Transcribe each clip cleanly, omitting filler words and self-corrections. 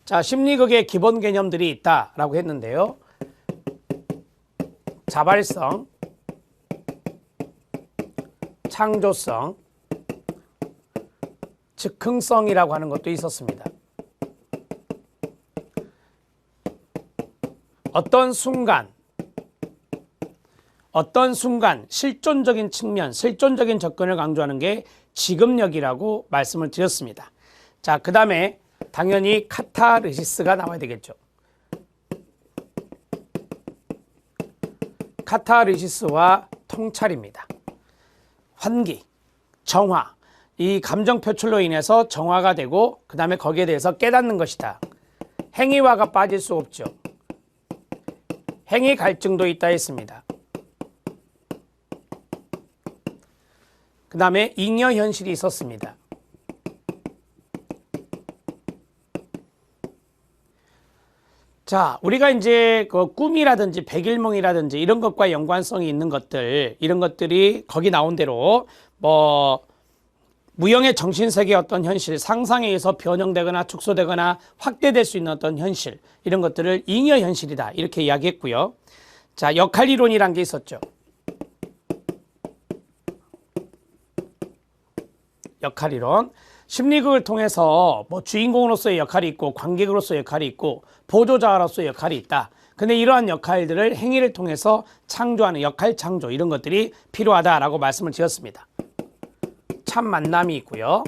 자, 심리극의 기본 개념들이 있다라고 했는데요. 자발성, 창조성, 즉흥성이라고 하는 것도 있었습니다. 어떤 순간 실존적인 측면, 실존적인 접근을 강조하는 게 지급력이라고 말씀을 드렸습니다. 자, 그 다음에 당연히 카타르시스가 나와야 되겠죠. 카타르시스와 통찰입니다. 환기, 정화, 이 감정 표출로 인해서 정화가 되고 그 다음에 거기에 대해서 깨닫는 것이다. 행위화가 빠질 수 없죠. 행위 갈증도 있다 했습니다. 그 다음에 잉여 현실이 있었습니다. 자, 우리가 이제 그 꿈이라든지 백일몽이라든지 이런 것과 연관성이 있는 것들, 이런 것들이 거기 나온 대로 무형의 정신세계의 어떤 현실, 상상에 의해서 변형되거나 축소되거나 확대될 수 있는 어떤 현실, 이런 것들을 잉여 현실이다 이렇게 이야기했고요. 자, 역할이론이란 게 있었죠. 역할이론. 심리극을 통해서 주인공으로서의 역할이 있고 관객으로서의 역할이 있고 보조자로서의 역할이 있다. 근데 이러한 역할들을 행위를 통해서 창조하는 역할 창조, 이런 것들이 필요하다라고 말씀을 드렸습니다. 참 만남이 있고요.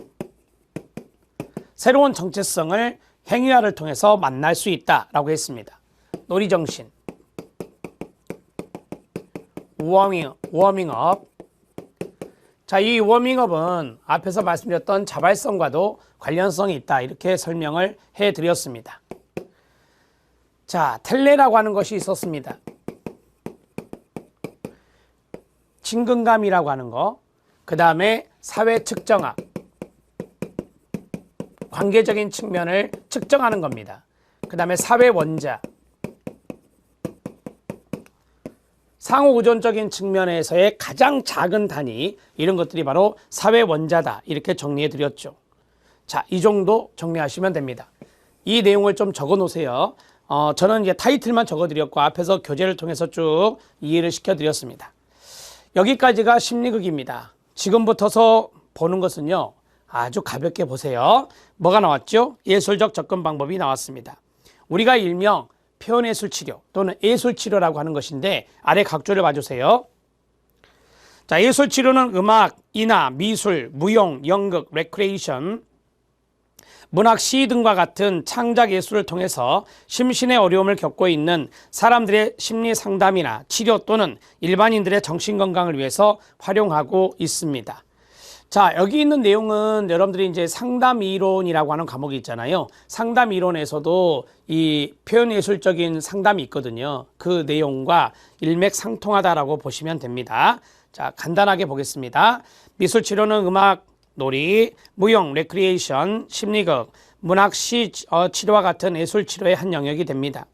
새로운 정체성을 행위화를 통해서 만날 수 있다라고 했습니다. 놀이정신, 워밍업. 자, 이 워밍업은 앞에서 말씀드렸던 자발성과도 관련성이 있다 이렇게 설명을 해드렸습니다. 자, 텔레라고 하는 것이 있었습니다. 친근감이라고 하는 거, 그 다음에 사회 측정학, 관계적인 측면을 측정하는 겁니다. 그 다음에 사회 원자, 상호 의존적인 측면에서의 가장 작은 단위, 이런 것들이 바로 사회 원자다 이렇게 정리해 드렸죠. 자, 이 정도 정리하시면 됩니다. 이 내용을 좀 적어 놓으세요. 저는 이제 타이틀만 적어 드렸고 앞에서 교재를 통해서 쭉 이해를 시켜 드렸습니다. 여기까지가 심리극입니다. 지금부터서 보는 것은요, 아주 가볍게 보세요. 뭐가 나왔죠? 예술적 접근 방법이 나왔습니다. 우리가 일명 표현예술 치료 또는 예술 치료라고 하는 것인데, 아래 각조를 봐주세요. 자, 예술 치료는 음악, 인화, 미술, 무용, 연극, 레크레이션, 문학, 시 등과 같은 창작 예술을 통해서 심신의 어려움을 겪고 있는 사람들의 심리 상담이나 치료 또는 일반인들의 정신건강을 위해서 활용하고 있습니다. 자, 여기 있는 내용은 여러분들이 이제 상담 이론이라고 하는 과목이 있잖아요. 상담 이론에서도 이 표현예술적인 상담이 있거든요. 그 내용과 일맥상통하다라고 보시면 됩니다. 자, 간단하게 보겠습니다. 미술치료는 음악, 놀이, 무용, 레크리에이션, 심리극, 문학, 시, 치료와 같은 예술치료의 한 영역이 됩니다.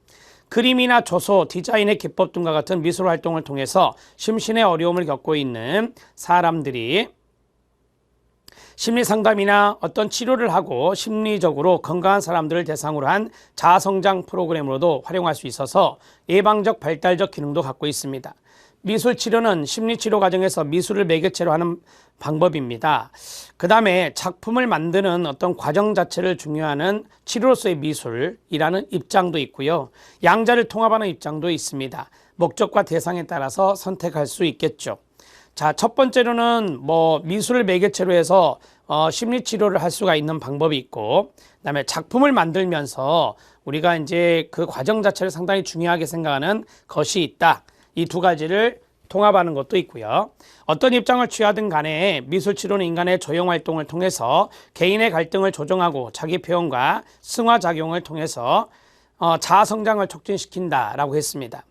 그림이나 조소, 디자인의 기법 등과 같은 미술 활동을 통해서 심신의 어려움을 겪고 있는 사람들이 심리상담이나 어떤 치료를 하고 심리적으로 건강한 사람들을 대상으로 한 자아성장 프로그램으로도 활용할 수 있어서 예방적 발달적 기능도 갖고 있습니다. 미술치료는 심리치료 과정에서 미술을 매개체로 하는 방법입니다. 그 다음에 작품을 만드는 어떤 과정 자체를 중요하는 치료로서의 미술이라는 입장도 있고요. 양자를 통합하는 입장도 있습니다. 목적과 대상에 따라서 선택할 수 있겠죠. 자, 첫 번째로는 미술을 매개체로 해서 심리치료를 할 수가 있는 방법이 있고, 그 다음에 작품을 만들면서 우리가 이제 그 과정 자체를 상당히 중요하게 생각하는 것이 있다. 이 두 가지를 통합하는 것도 있고요. 어떤 입장을 취하든 간에 미술치료는 인간의 조형활동을 통해서 개인의 갈등을 조정하고 자기 표현과 승화작용을 통해서 자아성장을 촉진시킨다라고 했습니다.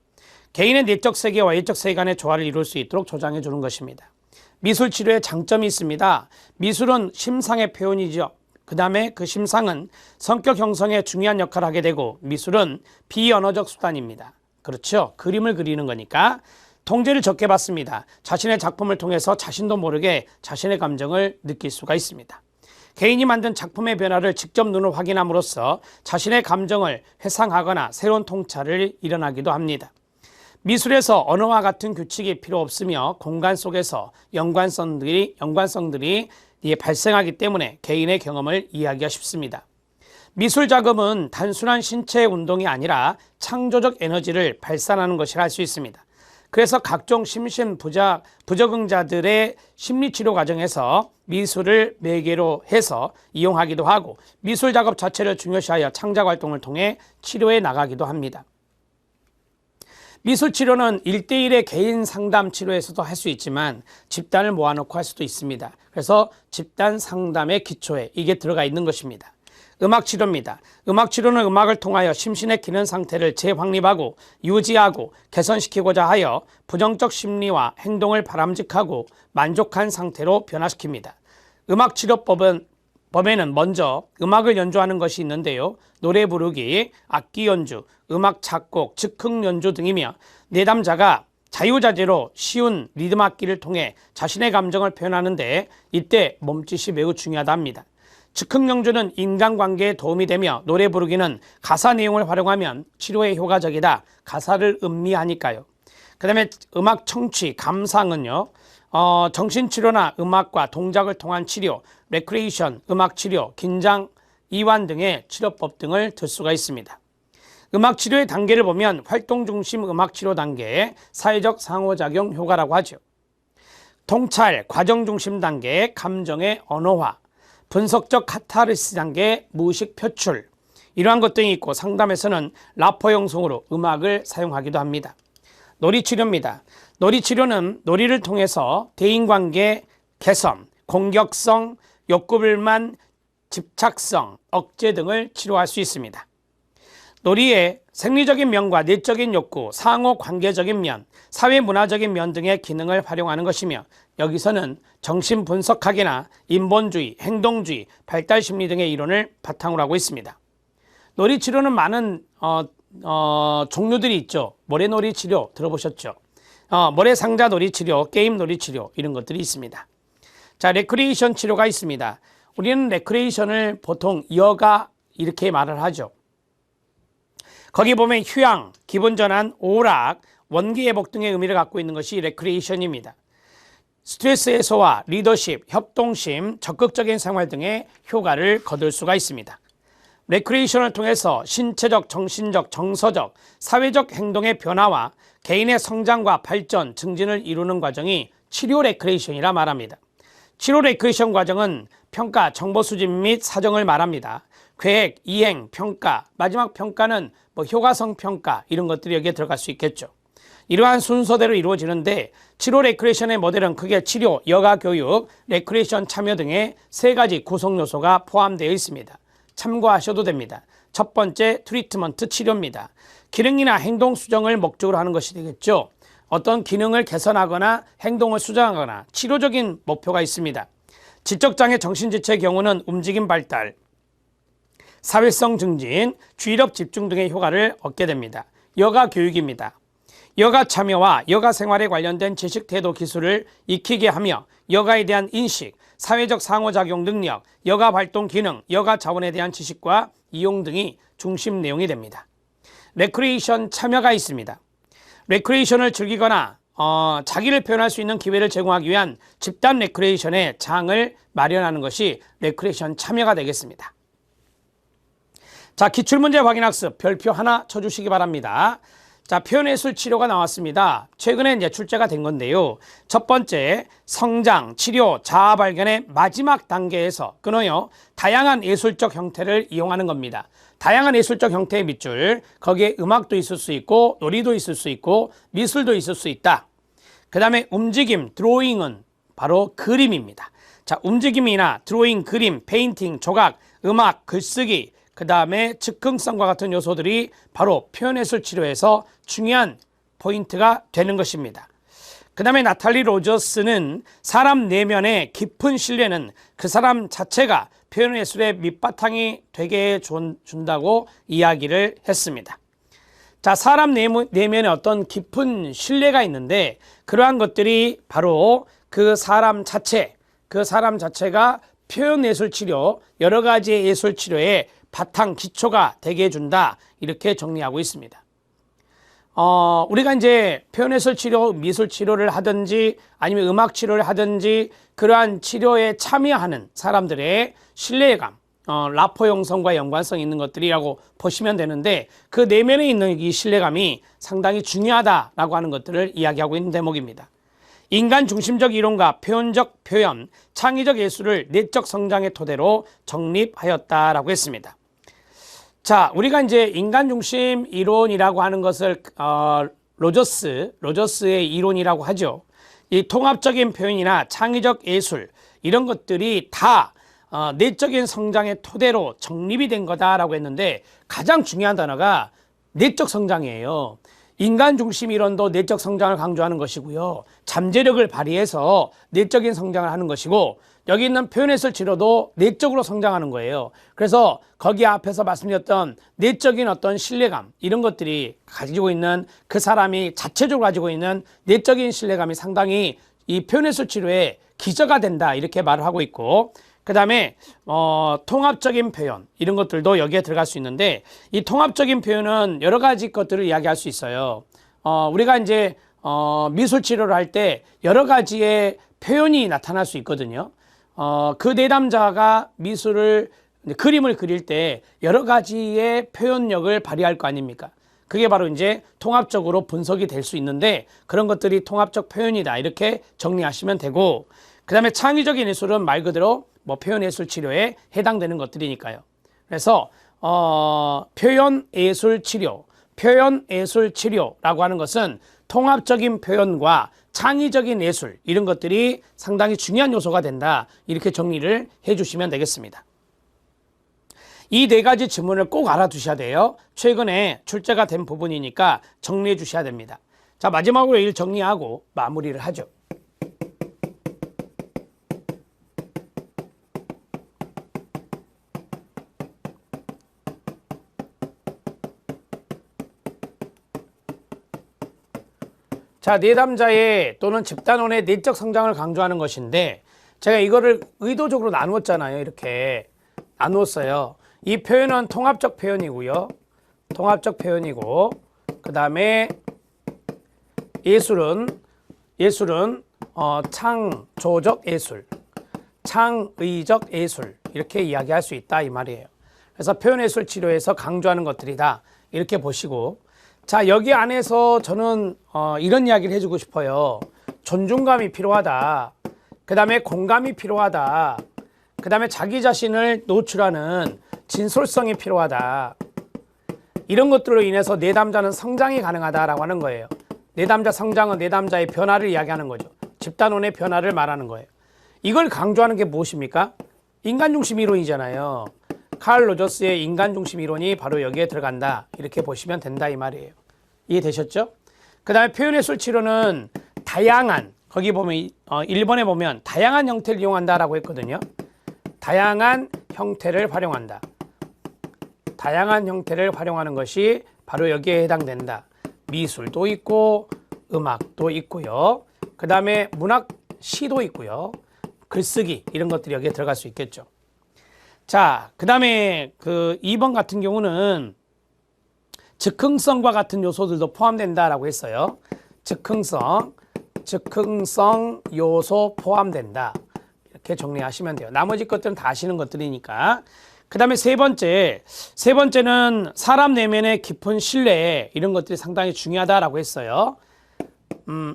개인의 내적 세계와 외적 세계 간의 조화를 이룰 수 있도록 조장해 주는 것입니다. 미술치료의 장점이 있습니다. 미술은 심상의 표현이죠. 그 다음에 그 심상은 성격 형성에 중요한 역할을 하게 되고, 미술은 비언어적 수단입니다. 그렇죠? 그림을 그리는 거니까 통제를 적게 받습니다. 자신의 작품을 통해서 자신도 모르게 자신의 감정을 느낄 수가 있습니다. 개인이 만든 작품의 변화를 직접 눈으로 확인함으로써 자신의 감정을 회상하거나 새로운 통찰을 일어나기도 합니다. 미술에서 언어와 같은 규칙이 필요 없으며 공간 속에서 연관성들이 발생하기 때문에 개인의 경험을 이해하기가 쉽습니다. 미술 작업은 단순한 신체의 운동이 아니라 창조적 에너지를 발산하는 것이라 할 수 있습니다. 그래서 각종 부적응자들의 심리치료 과정에서 미술을 매개로 해서 이용하기도 하고 미술 작업 자체를 중요시하여 창작 활동을 통해 치료해 나가기도 합니다. 미술 치료는 1대1의 개인 상담 치료에서도 할 수 있지만 집단을 모아놓고 할 수도 있습니다. 그래서 집단 상담의 기초에 이게 들어가 있는 것입니다. 음악 치료입니다. 음악 치료는 음악을 통하여 심신의 기능 상태를 재확립하고 유지하고 개선시키고자 하여 부정적 심리와 행동을 바람직하고 만족한 상태로 변화시킵니다. 음악 치료법에는 먼저 음악을 연주하는 것이 있는데요. 노래 부르기, 악기 연주, 음악 작곡, 즉흥 연주 등이며 내담자가 자유자재로 쉬운 리듬 악기를 통해 자신의 감정을 표현하는데 이때 몸짓이 매우 중요하다 합니다. 즉흥 연주는 인간관계에 도움이 되며 노래 부르기는 가사 내용을 활용하면 치료에 효과적이다. 가사를 음미하니까요. 그 다음에 음악 청취, 감상은요. 정신치료나 음악과 동작을 통한 치료, 레크레이션, 음악치료, 긴장, 이완 등의 치료법 등을 들 수가 있습니다. 음악치료의 단계를 보면 활동중심 음악치료 단계, 사회적 상호작용 효과라고 하죠. 통찰, 과정중심 단계, 감정의 언어화, 분석적 카타르시스 단계, 무의식 표출 이러한 것 등이 있고 상담에서는 라포 형성으로 음악을 사용하기도 합니다. 놀이치료입니다. 놀이치료는 놀이를 통해서 대인관계 개선, 공격성, 욕구불만, 집착성, 억제 등을 치료할 수 있습니다. 놀이의 생리적인 면과 내적인 욕구, 상호관계적인 면, 사회문화적인 면 등의 기능을 활용하는 것이며 여기서는 정신분석학이나 인본주의, 행동주의, 발달심리 등의 이론을 바탕으로 하고 있습니다. 놀이치료는 많은 종류들이 있죠. 모래놀이 치료 들어보셨죠? 모래상자 놀이 치료, 게임 놀이 치료 이런 것들이 있습니다. 자, 레크리에이션 치료가 있습니다. 우리는 레크리에이션을 보통 여가 이렇게 말을 하죠. 거기 보면 휴양, 기분전환, 오락, 원기회복 등의 의미를 갖고 있는 것이 레크리에이션입니다. 스트레스 해소와 리더십, 협동심, 적극적인 생활 등의 효과를 거둘 수가 있습니다. 레크리에이션을 통해서 신체적, 정신적, 정서적, 사회적 행동의 변화와 개인의 성장과 발전, 증진을 이루는 과정이 치료 레크리에이션이라 말합니다. 치료 레크리에이션 과정은 평가, 정보 수집 및 사정을 말합니다. 계획, 이행, 평가, 마지막 평가는 효과성 평가 이런 것들이 여기에 들어갈 수 있겠죠. 이러한 순서대로 이루어지는데 치료 레크리에이션의 모델은 크게 치료, 여가 교육, 레크리에이션 참여 등의 3가지 구성 요소가 포함되어 있습니다. 참고하셔도 됩니다. 첫 번째, 트리트먼트 치료입니다. 기능이나 행동 수정을 목적으로 하는 것이 되겠죠. 어떤 기능을 개선하거나 행동을 수정하거나 치료적인 목표가 있습니다. 지적장애 정신지체의 경우는 움직임 발달, 사회성 증진, 주의력 집중 등의 효과를 얻게 됩니다. 여가 교육입니다. 여가 참여와 여가 생활에 관련된 지식, 태도, 기술을 익히게 하며 여가에 대한 인식, 사회적 상호작용 능력, 여가 활동 기능, 여가 자원에 대한 지식과 이용 등이 중심 내용이 됩니다. 레크리에이션 참여가 있습니다. 레크리에이션을 즐기거나 자기를 표현할 수 있는 기회를 제공하기 위한 집단 레크리에이션의 장을 마련하는 것이 레크리에이션 참여가 되겠습니다. 자, 기출문제 확인학습 별표 하나 쳐주시기 바랍니다. 자, 표현예술 치료가 나왔습니다. 최근에 이제 출제가 된 건데요. 첫 번째, 성장, 치료, 자아 발견의 마지막 단계에서 끊어요. 다양한 예술적 형태를 이용하는 겁니다. 다양한 예술적 형태의 밑줄, 거기에 음악도 있을 수 있고 놀이도 있을 수 있고 미술도 있을 수 있다. 그 다음에 움직임, 드로잉은 바로 그림입니다. 자, 움직임이나 드로잉, 그림, 페인팅, 조각, 음악, 글쓰기, 그 다음에 즉흥성과 같은 요소들이 바로 표현예술 치료에서 중요한 포인트가 되는 것입니다. 그 다음에 나탈리 로저스는 사람 내면의 깊은 신뢰는 그 사람 자체가 표현예술의 밑바탕이 되게 준다고 이야기를 했습니다. 자, 사람 내면에 어떤 깊은 신뢰가 있는데 그러한 것들이 바로 그 사람 자체가 표현예술치료, 여러 가지의 예술치료의 바탕 기초가 되게 해준다. 이렇게 정리하고 있습니다. 우리가 이제 표현예술치료, 미술치료를 하든지 아니면 음악치료를 하든지 그러한 치료에 참여하는 사람들의 신뢰감, 라포 형성과 연관성이 있는 것들이라고 보시면 되는데 그 내면에 있는 이 신뢰감이 상당히 중요하다라고 하는 것들을 이야기하고 있는 대목입니다. 인간 중심적 이론과 표현적 표현, 창의적 예술을 내적 성장의 토대로 정립하였다라고 했습니다. 자, 우리가 이제 인간 중심 이론이라고 하는 것을 로저스의 이론이라고 하죠. 이 통합적인 표현이나 창의적 예술 이런 것들이 다 내적인 성장의 토대로 정립이 된 거다라고 했는데 가장 중요한 단어가 내적 성장이에요. 인간 중심 이론도 내적 성장을 강조하는 것이고요. 잠재력을 발휘해서 내적인 성장을 하는 것이고 여기 있는 표현예술 치료도 내적으로 성장하는 거예요. 그래서 거기 앞에서 말씀드렸던 내적인 어떤 신뢰감 이런 것들이 가지고 있는 그 사람이 자체적으로 가지고 있는 내적인 신뢰감이 상당히 이 표현예술 치료의 기저가 된다 이렇게 말을 하고 있고 그 다음에 통합적인 표현 이런 것들도 여기에 들어갈 수 있는데 이 통합적인 표현은 여러 가지 것들을 이야기할 수 있어요. 우리가 이제 미술 치료를 할 때 여러 가지의 표현이 나타날 수 있거든요. 그 내담자가 그림을 그릴 때 여러 가지의 표현력을 발휘할 거 아닙니까? 그게 바로 이제 통합적으로 분석이 될 수 있는데 그런 것들이 통합적 표현이다 이렇게 정리하시면 되고 그 다음에 창의적인 예술은 말 그대로 표현예술 치료에 해당되는 것들이니까요. 그래서 표현예술 치료라고 하는 것은 통합적인 표현과 창의적인 예술 이런 것들이 상당히 중요한 요소가 된다 이렇게 정리를 해주시면 되겠습니다. 이 네 가지 지문을 꼭 알아두셔야 돼요. 최근에 출제가 된 부분이니까 정리해 주셔야 됩니다. 자, 마지막으로 일 정리하고 마무리를 하죠. 자, 내담자의 또는 집단원의 내적 성장을 강조하는 것인데 제가 이거를 의도적으로 나누었잖아요. 이렇게 나누었어요. 이 표현은 통합적 표현이고요. 통합적 표현이고 그 다음에 예술은 창조적 예술, 창의적 예술 이렇게 이야기할 수 있다 이 말이에요. 그래서 표현예술 치료에서 강조하는 것들이다 이렇게 보시고 자, 여기 안에서 저는 이런 이야기를 해주고 싶어요. 존중감이 필요하다. 그 다음에 공감이 필요하다. 그 다음에 자기 자신을 노출하는 진솔성이 필요하다. 이런 것들로 인해서 내담자는 성장이 가능하다라고 하는 거예요. 내담자 성장은 내담자의 변화를 이야기하는 거죠. 집단원의 변화를 말하는 거예요. 이걸 강조하는 게 무엇입니까? 인간중심 이론이잖아요. 칼 로저스의 인간중심 이론이 바로 여기에 들어간다 이렇게 보시면 된다 이 말이에요. 이해되셨죠? 그 다음에 표현예술 치료는 다양한 거기 보면 1번에 보면 다양한 형태를 이용한다라고 했거든요. 다양한 형태를 활용한다. 다양한 형태를 활용하는 것이 바로 여기에 해당된다. 미술도 있고 음악도 있고요. 그 다음에 문학 시도 있고요. 글쓰기 이런 것들이 여기에 들어갈 수 있겠죠. 자, 그 다음에 그 2번 같은 경우는 즉흥성과 같은 요소들도 포함된다라고 했어요. 즉흥성 요소 포함된다. 이렇게 정리하시면 돼요. 나머지 것들은 다 아시는 것들이니까. 그 다음에 세 번째는 사람 내면의 깊은 신뢰 이런 것들이 상당히 중요하다라고 했어요.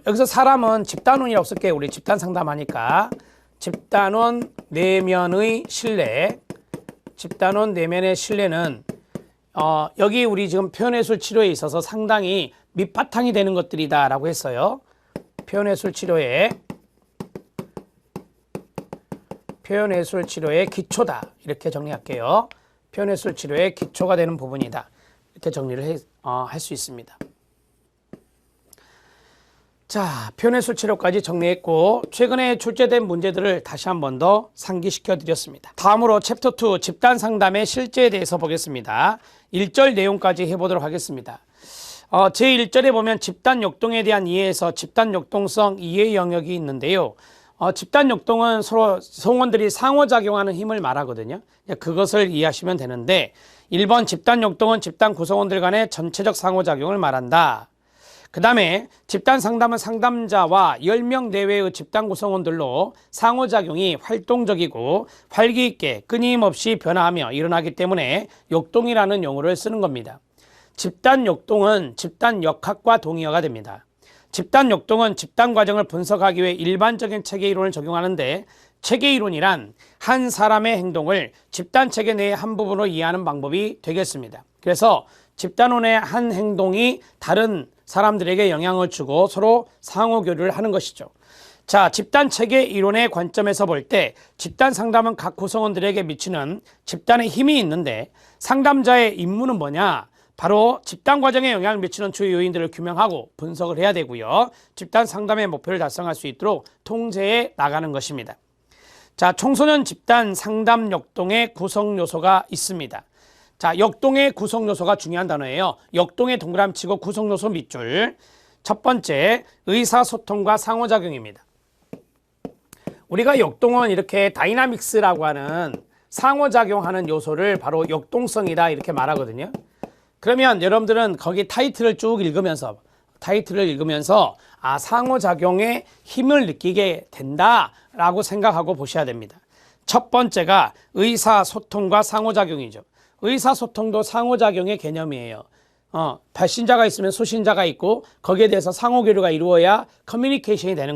여기서 사람은 집단원이라고 쓸게요. 우리 집단 상담하니까. 집단원 내면의 신뢰. 집단원 내면의 신뢰는 여기 우리 지금 표현예술 치료에 있어서 상당히 밑바탕이 되는 것들이다 라고 했어요. 표현예술 치료의 기초다 이렇게 정리할게요. 표현예술 치료의 기초가 되는 부분이다 이렇게 정리를 할 수 있습니다. 자, 표현예술 치료까지 정리했고 최근에 출제된 문제들을 다시 한 번 더 상기시켜 드렸습니다. 다음으로 챕터 2 집단 상담의 실제에 대해서 보겠습니다. 1절 내용까지 해보도록 하겠습니다. 제1절에 보면 집단 역동에 대한 이해에서 집단 역동성 이해 영역이 있는데요. 집단 역동은 서로 성원들이 상호작용하는 힘을 말하거든요. 그것을 이해하시면 되는데 1번 집단 역동은 집단 구성원들 간의 전체적 상호작용을 말한다. 그 다음에 집단 상담은 상담자와 10명 내외의 집단 구성원들로 상호작용이 활동적이고 활기있게 끊임없이 변화하며 일어나기 때문에 역동이라는 용어를 쓰는 겁니다. 집단 역동은 집단 역학과 동의어가 됩니다. 집단 역동은 집단 과정을 분석하기 위해 일반적인 체계 이론을 적용하는데 체계 이론이란 한 사람의 행동을 집단 체계 내의 한 부분으로 이해하는 방법이 되겠습니다. 그래서 집단원의 한 행동이 다른 사람들에게 영향을 주고 서로 상호 교류를 하는 것이죠. 자, 집단 체계 이론의 관점에서 볼 때 집단 상담은 각 구성원들에게 미치는 집단의 힘이 있는데 상담자의 임무는 뭐냐? 바로 집단 과정에 영향을 미치는 주요 요인들을 규명하고 분석을 해야 되고요. 집단 상담의 목표를 달성할 수 있도록 통제해 나가는 것입니다. 자, 청소년 집단 상담 역동의 구성 요소가 있습니다. 자, 역동의 구성 요소가 중요한 단어예요. 역동의 동그라미치고 구성 요소 밑줄. 첫 번째, 의사소통과 상호작용입니다. 우리가 역동은 이렇게 다이나믹스라고 하는 상호작용하는 요소를 바로 역동성이다 이렇게 말하거든요. 그러면 여러분들은 거기 타이틀을 쭉 읽으면서 상호작용의 힘을 느끼게 된다라고 생각하고 보셔야 됩니다. 첫 번째가 의사소통과 상호작용이죠. 의사소통도 상호작용의 개념이에요. 발신자가 있으면 수신자가 있고 거기에 대해서 상호교류가 이루어야 커뮤니케이션이 되는